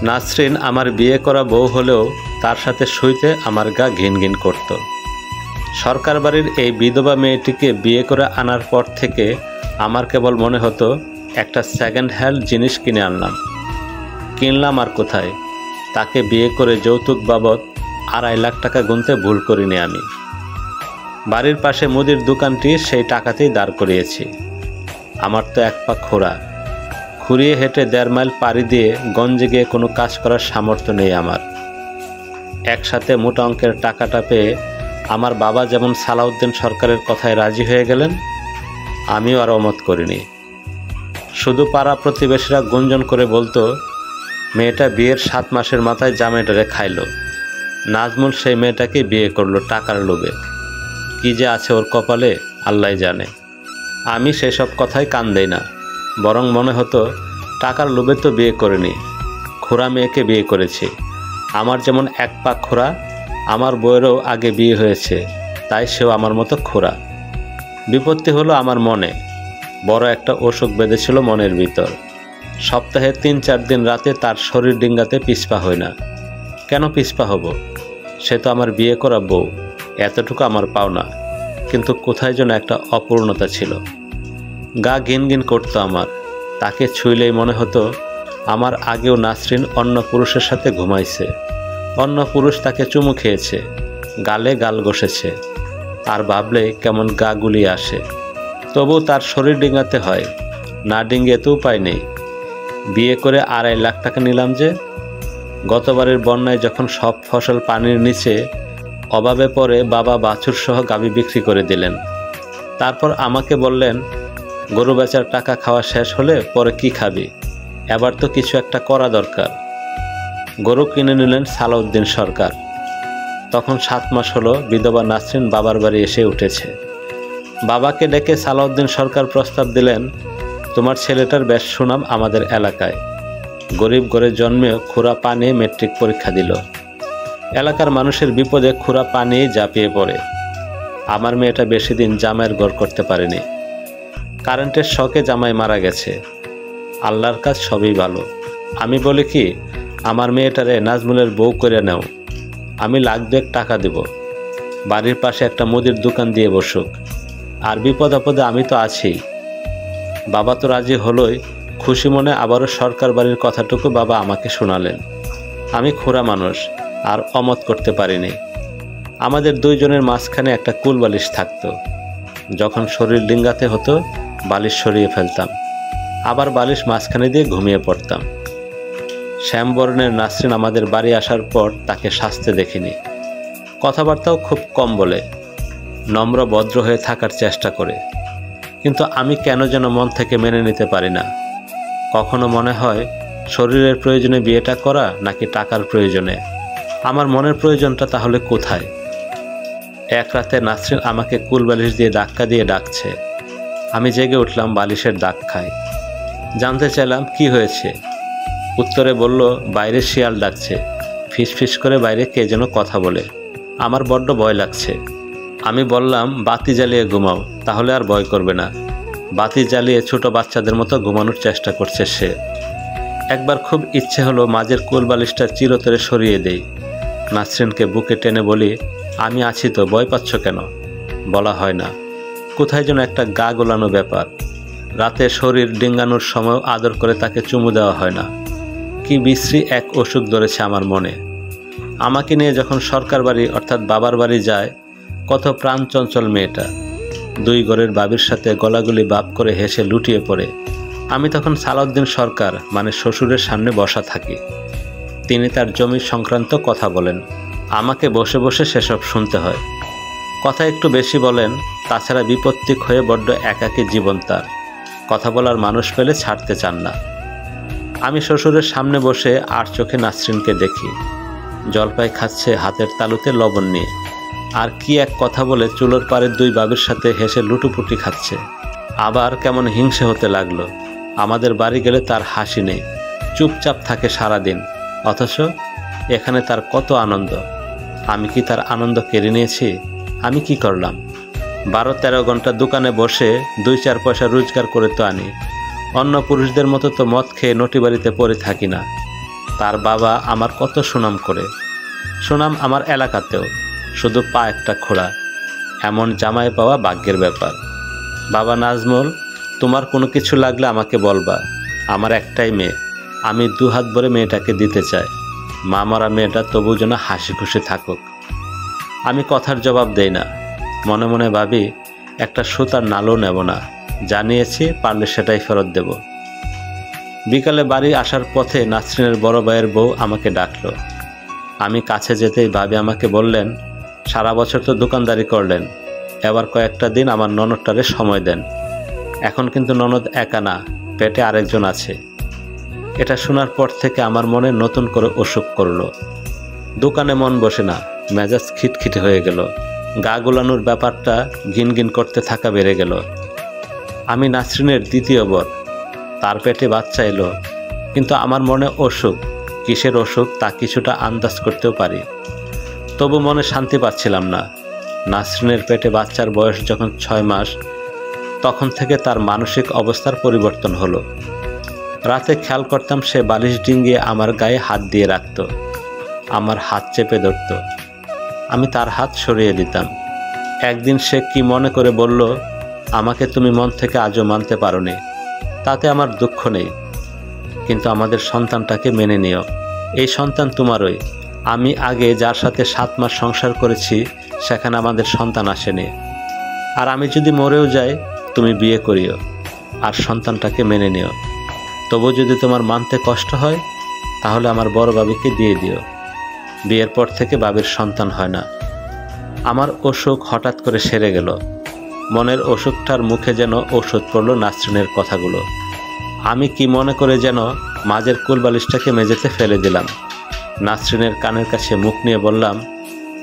নাসরিন আমার বিয়ে করা বউ হলেও তার সাথে শুইতে আমার গা ঘিন ঘিন করত। সরকার বাড়ির এই বিধবা মেয়েটিকে বিয়ে করে আনার পর থেকে আমার কেবল মনে হতো একটা সেকেন্ড হ্যান্ড জিনিস কিনে আনলাম। কিনলাম আর কোথায়, তাকে বিয়ে করে যৌতুক বাবদ 2.5 লাখ টাকা গুনতে ভুল করিনি আমি। বাড়ির পাশে মুদির দোকানটি সেই টাকাতেই দাঁড় করিয়েছি। আমার তো এক পা খোড়া, খুঁড়িয়ে হেঁটে 1.5 মাইল পাড়ি দিয়ে গঞ্জে গিয়ে কোনো কাজ করার সামর্থ্য নেই আমার। একসাথে মোটা অঙ্কের টাকাটা পেয়ে আমার বাবা যেমন সালাউদ্দিন সরকারের কথায় রাজি হয়ে গেলেন, আমিও আর অমত করিনি। শুধু পাড়া প্রতিবেশীরা গুঞ্জন করে বলতো, মেয়েটা বিয়ের 7 মাসের মাথায় জামাইটারে খাইলো। নাজমুল সেই মেয়েটাকে বিয়ে করলো টাকার লোভে। কি যে আছে ওর কপালে আল্লাহই জানে। আমি সেসব কথায় কান দেই না, বরং মনে হতো টাকার লোভে তো বিয়ে করিনি, খোড়া মেয়েকে বিয়ে করেছি। আমার যেমন এক পা খোড়া, আমার বউয়েরও আগে বিয়ে হয়েছে, তাই সেও আমার মতো খোড়া। বিপত্তি হলো আমার মনে। বড় একটা অসুখ বেঁধেছিল মনের ভিতর। সপ্তাহে 3-4 দিন রাতে তার শরীর ডিঙ্গাতে পিছপা হয় না। কেন পিছপা হব? সে তো আমার বিয়ে করা বউ, এতটুকু আমার পাওনা। কিন্তু কোথায় যেন একটা অপূর্ণতা ছিল। গা ঘিন ঘিন করতো আমার। তাকে ছুঁইলেই মনে হতো আমার আগেও নাসরিন অন্য পুরুষের সাথে ঘুমাইছে, অন্য পুরুষ তাকে চুমু খেয়েছে, গালে গাল ঘষেছে। আর ভাবলে কেমন গা গুলিয়ে আসে। তবু তার শরীর ডিঙ্গাতে হয়, না ডিঙ্গিয়ে তো উপায় নেই। বিয়ে করে 2.5 লাখ টাকা নিলাম যে। গতবারের বন্যায় যখন সব ফসল পানির নিচে, অভাবে পড়ে বাবা বাছুর সহ গাভী বিক্রি করে দিলেন। তারপর আমাকে বললেন, গরু বেচার টাকা খাওয়া শেষ হলে পরে কি খাবি, এবার তো কিছু একটা করা দরকার। গরু কিনে নিলেন সালাউদ্দিন সরকার। তখন 7 মাস হলো বিধবা নাসরিন বাবার বাড়ি এসে উঠেছে। বাবাকে ডেকে সালাউদ্দিন সরকার প্রস্তাব দিলেন, তোমার ছেলেটার বেশ সুনাম আমাদের এলাকায়। গরিব ঘরে জন্মেও খুরা পা নিয়ে মেট্রিক পরীক্ষা দিল। এলাকার মানুষের বিপদে খুরা পা নিয়ে ঝাঁপিয়ে পড়ে। আমার মেয়েটা বেশি দিন জামাইয়ের ঘর করতে পারেনি। কারেন্টের শকে জামাই মারা গেছে। আল্লাহর কাজ সবই ভালো। আমি বলি কি, আমার মেয়েটারে নাজমুলের বউ করে নাও, আমি 1 লাখ টাকা দেব। বাড়ির পাশে একটা মুদির দোকান দিয়ে বসুক, আর বিপদ আপদে আমি তো আছি। বাবা তো রাজি হলোই। খুশি মনে আবারও সরকার বাড়ির কথাটুকু বাবা আমাকে শোনালেন। আমি খোড়া মানুষ, আর অমত করতে পারিনি। আমাদের 2 জনের মাঝখানে একটা কুল বালিশ থাকতো। যখন শরীর ডিঙ্গাতে হতো বালিশ সরিয়ে ফেলতাম, আবার বালিশ মাঝখানে দিয়ে ঘুমিয়ে পড়তাম। শ্যামবর্ণের নাসরিন আমাদের বাড়ি আসার পর তাকে সাজতে দেখিনি। কথাবার্তাও খুব কম বলে, নম্র ভদ্র হয়ে থাকার চেষ্টা করে। কিন্তু আমি কেন যেন মন থেকে মেনে নিতে পারি না। কখনো মনে হয় শরীরের প্রয়োজনে বিয়েটা করা নাকি টাকার প্রয়োজনে। আমার মনের প্রয়োজনটা তাহলে কোথায়? এক রাতে নাসরিন আমাকে কুল বালিশ দিয়ে ধাক্কা দিয়ে ডাকছে। আমি জেগে উঠলাম, বালিশের দাগ খাই। জানতে চাইলাম কি হয়েছে। উত্তরে বলল, বাইরে শিয়াল ডাকছে, ফিস ফিস করে বাইরে কে যেন কথা বলে। আমার বড্ড ভয় লাগছে। আমি বললাম, বাতি জ্বালিয়ে ঘুমাও, তাহলে আর ভয় করবে না। বাতি জ্বালিয়ে ছোট বাচ্চাদের মতো ঘুমানোর চেষ্টা করছে সে। একবার খুব ইচ্ছে হলো মাঝের কোল বালিশটা চিরতরে সরিয়ে দেই। নাসরিনকে বুকে টেনে বলি, আমি আছি তো, ভয় পাচ্ছ কেন? বলা হয় না। কোথায় যেন একটা গা গোলানো ব্যাপার। রাতে শরীর ডিঙ্গানোর সময় আদর করে তাকে চুমু দেওয়া হয় না। কি বিশ্রী এক অসুখ ধরেছে আমার মনে। আমাকে নিয়ে যখন সরকার বাড়ি অর্থাৎ বাবার বাড়ি যায়, কত প্রাণ চঞ্চল মেয়েটা। 2 ঘরের বাবির সাথে গলাগুলি বাপ করে হেসে লুটিয়ে পড়ে। আমি তখন সালাউদ্দিন সরকার মানে শ্বশুরের সামনে বসা থাকি। তিনি তার জমি সংক্রান্ত কথা বলেন। আমাকে বসে বসে সেসব শুনতে হয়। কথা একটু বেশি বলেন, তাছাড়া বিপত্তিক হয়ে বড্ড একাকী জীবন তার। কথা বলার মানুষ পেলে ছাড়তে চান না। আমি শ্বশুরের সামনে বসে আর চোখে নাসরিনকে দেখি। জলপাই খাচ্ছে হাতের তালুতে লবণ নিয়ে। আর কি এক কথা বলে চুলোর পাড়ের 2 বাবির সাথে হেসে লুটুপুটি খাচ্ছে। আবার কেমন হিংসে হতে লাগলো। আমাদের বাড়ি গেলে তার হাসি নেই, চুপচাপ থাকে সারাদিন। অথচ এখানে তার কত আনন্দ। আমি কি তার আনন্দ কেড়ে নিয়েছি? আমি কি করলাম? 12-13 ঘন্টা দোকানে বসে 2-4 পয়সা রোজগার করে তো আনি। অন্য পুরুষদের মতো তো মদ খেয়ে নটি বাড়িতে পড়ে থাকি না। তার বাবা আমার কত সুনাম করে, সুনাম আমার এলাকাতেও, শুধু পা একটা খোড়া। এমন জামাই পাওয়া ভাগ্যের ব্যাপার। বাবা নাজমুল, তোমার কোনো কিছু লাগলে আমাকে বলবা। আমার একটাই মেয়ে, আমি দুহাত ভরে মেয়েটাকে দিতে চাই। মা মরা মেয়েটা তবু যেন হাসি খুশি থাকুক। আমি কথার জবাব দেই না, মনে মনে ভাবি একটা সুতার নালও নেব না, জানিয়েছি পারলে সেটাই ফেরত দেব। বিকালে বাড়ি আসার পথে নাসরিনের বড় ভাইয়ের বউ আমাকে ডাকলো। আমি কাছে যেতেই ভাবি আমাকে বললেন, সারা বছর তো দোকানদারি করলেন, এবার কয়েকটা দিন আমার ননদটারে সময় দেন। এখন কিন্তু ননদ একা না, পেটে আরেকজন আছে। এটা শোনার পর থেকে আমার মনে নতুন করে অসুখ করলো। দোকানে মন বসে না, মেজাজ খিটখিটে হয়ে গেল। গা গোলানোর ব্যাপারটা ঘিনঘিন করতে থাকা বেড়ে গেল। আমি নাসরিনের দ্বিতীয় বর, তার পেটে বাচ্চা এলো, কিন্তু আমার মনে অসুখ। কিসের অসুখ তা কিছুটা আন্দাজ করতেও পারি, তবু মনে শান্তি পাচ্ছিলাম না। নাসরিনের পেটে বাচ্চার বয়স যখন 6 মাস, তখন থেকে তার মানসিক অবস্থার পরিবর্তন হলো। রাতে খেয়াল করতাম সে বালিশ ডিঙিয়ে আমার গায়ে হাত দিয়ে রাখত, আমার হাত চেপে ধরত, আমি তার হাত সরিয়ে দিতাম। একদিন সে কি মনে করে বলল, আমাকে তুমি মন থেকে আজও মানতে পারোনি, তাতে আমার দুঃখ নেই, কিন্তু আমাদের সন্তানটাকে মেনে নিও। এই সন্তান তোমারই। আমি আগে যার সাথে 7 মাস সংসার করেছি, সেখানে আমাদের সন্তান আসেনি। আর আমি যদি মরেও যাই, তুমি বিয়ে করিও আর সন্তানটাকে মেনে নিও। তবু যদি তোমার মানতে কষ্ট হয়, তাহলে আমার বড় বাবিকে দিয়ে দিও। বিয়ের পর থেকে বাবির সন্তান হয় না। আমার অসুখ হঠাৎ করে সেরে গেল। মনের অসুখটার মুখে যেন ঔষধ পড়ল নাসরিনের কথাগুলো। আমি কি মনে করে যেন মাঝের কুলবালিশটাকে মেঝেতে ফেলে দিলাম। নাসরিনের কানের কাছে মুখ নিয়ে বললাম,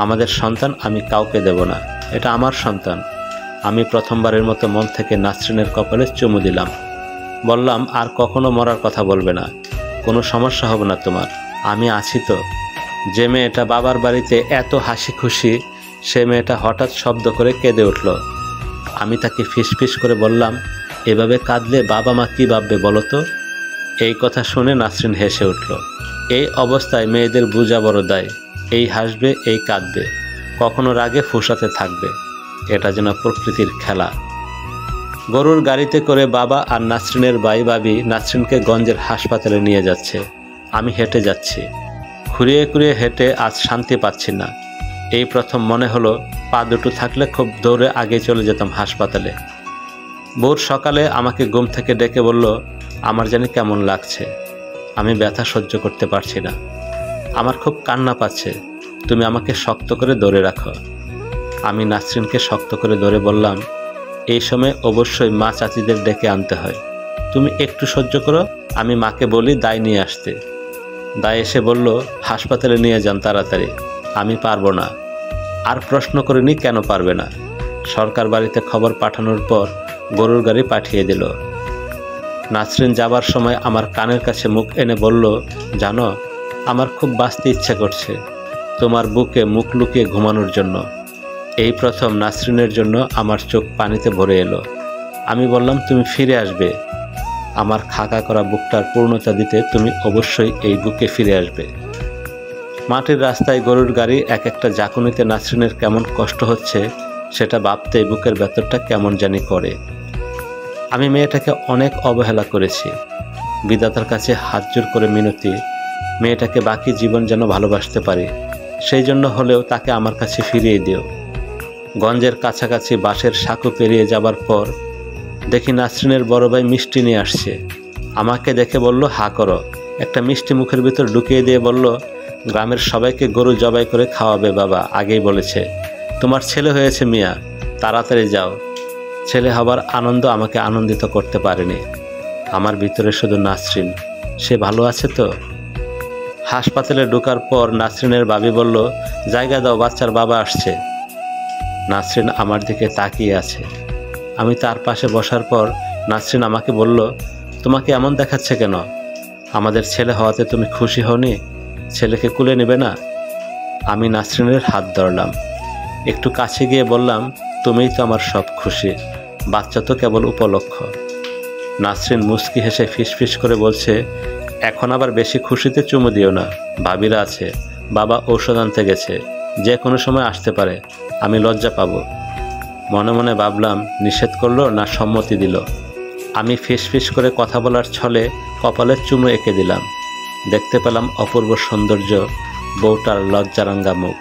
আমাদের সন্তান আমি কাউকে দেব না, এটা আমার সন্তান। আমি প্রথমবারের মতো মন থেকে নাসরিনের কপালে চুমু দিলাম। বললাম, আর কখনো মরার কথা বলবে না, কোনো সমস্যা হবে না তোমার, আমি আছি তো। যে মেয়েটা বাবার বাড়িতে এত হাসি খুশি, সে মেয়েটা হঠাৎ শব্দ করে কেঁদে উঠল। আমি তাকে ফিসফিস করে বললাম, এভাবে কাঁদলে বাবা মা কী ভাববে বলো তো? এই কথা শুনে নাসরিন হেসে উঠল। এই অবস্থায় মেয়েদের বোঝা বড় দায়, এই হাসবে, এই কাঁদবে, কখনো রাগে ফুঁসাতে থাকবে। এটা যেন প্রকৃতির খেলা। গরুর গাড়িতে করে বাবা আর নাসরিনের ভাই ভাবি নাসরিনকে গঞ্জের হাসপাতালে নিয়ে যাচ্ছে। আমি হেঁটে যাচ্ছি, খুঁড়িয়ে খুঁড়িয়ে হেঁটে আজ শান্তি পাচ্ছি না। এই প্রথম মনে হলো পা দুটো থাকলে খুব দৌড়ে আগে চলে যেতাম হাসপাতালে। ভোর সকালে আমাকে ঘুম থেকে ডেকে বলল, আমার জানি কেমন লাগছে, আমি ব্যথা সহ্য করতে পারছি না, আমার খুব কান্না পাচ্ছে, তুমি আমাকে শক্ত করে ধরে রাখো। আমি নাসরিনকে শক্ত করে ধরে বললাম, এই সময় অবশ্যই মা চাচিদের ডেকে আনতে হয়, তুমি একটু সহ্য করো, আমি মাকে বলি দায় নিয়ে আসতে। দায় এসে বলল, হাসপাতালে নিয়ে যান তাড়াতাড়ি। আমি পারবো না। আর প্রশ্ন করিনি কেন পারবে না। সরকার বাড়িতে খবর পাঠানোর পর গরুর গাড়ি পাঠিয়ে দিল। নাসরিন যাবার সময় আমার কানের কাছে মুখ এনে বলল, জানো, আমার খুব বাঁচতে ইচ্ছা করছে, তোমার বুকে মুখ লুকিয়ে ঘুমানোর জন্য। এই প্রথম নাসরিনের জন্য আমার চোখ পানিতে ভরে এলো। আমি বললাম, তুমি ফিরে আসবে, আমার খাকা করা বুকটার পূর্ণতা দিতে তুমি অবশ্যই এই বুকে ফিরে আসবে। মাটির রাস্তায় গরুর গাড়ি এক একটা জাকুনিতে নাসরিনের কেমন কষ্ট হচ্ছে, সেটা ভাবতে বুকের ভেতরটা কেমন জানি করে। আমি মেয়েটাকে অনেক অবহেলা করেছি। বিধাতার কাছে হাত জোর করে মিনতি, মেয়েটাকে বাকি জীবন যেন ভালোবাসতে পারি, সেই জন্য হলেও তাকে আমার কাছে ফিরিয়ে দিও। গঞ্জের কাছাকাছি বাঁশের সাঁকো পেরিয়ে যাবার পর দেখি নাসরিনের বড় ভাই মিষ্টি নিয়ে আসছে। আমাকে দেখে বলল, হা করো। একটা মিষ্টি মুখের ভিতর ঢুকিয়ে দিয়ে বলল, গ্রামের সবাইকে গরু জবাই করে খাওয়াবে বাবা, আগেই বলেছে। তোমার ছেলে হয়েছে মিয়া, তাড়াতাড়ি যাও। ছেলে হবার আনন্দ আমাকে আনন্দিত করতে পারেনি। আমার ভিতরে শুধু নাসরিন, সে ভালো আছে তো? হাসপাতালে ঢোকার পর নাসরিনের ভাবি বলল, জায়গা দাও, বাচ্চার বাবা আসছে। নাসরিন আমার দিকে তাকিয়ে আছে। আমি তার পাশে বসার পর নাসরিন আমাকে বলল, তোমাকে এমন দেখাচ্ছে কেন? আমাদের ছেলে হওয়াতে তুমি খুশি হওনি? ছেলেকে কুলে নেবে না? আমি নাসরিনের হাত ধরলাম, একটু কাছে গিয়ে বললাম, তুমিই তো আমার সব খুশি, বাচ্চা তো কেবল উপলক্ষ। নাসরিন মুচকি হেসে ফিসফিস করে বলছে, এখন আবার বেশি খুশিতে চুমু দিও না, ভাবিরা আছে, বাবা ঔষধ আনতে গেছে, যে কোনো সময় আসতে পারে, আমি লজ্জা পাবো। মনে মনে ভাবলাম নিষেধ করলো না সম্মতি দিল। আমি ফিস করে কথা বলার ছলে কপালের চুমু এঁকে দিলাম। দেখতে পেলাম অপূর্ব সৌন্দর্য বউটার লজ্জারাঙ্গা মুখ।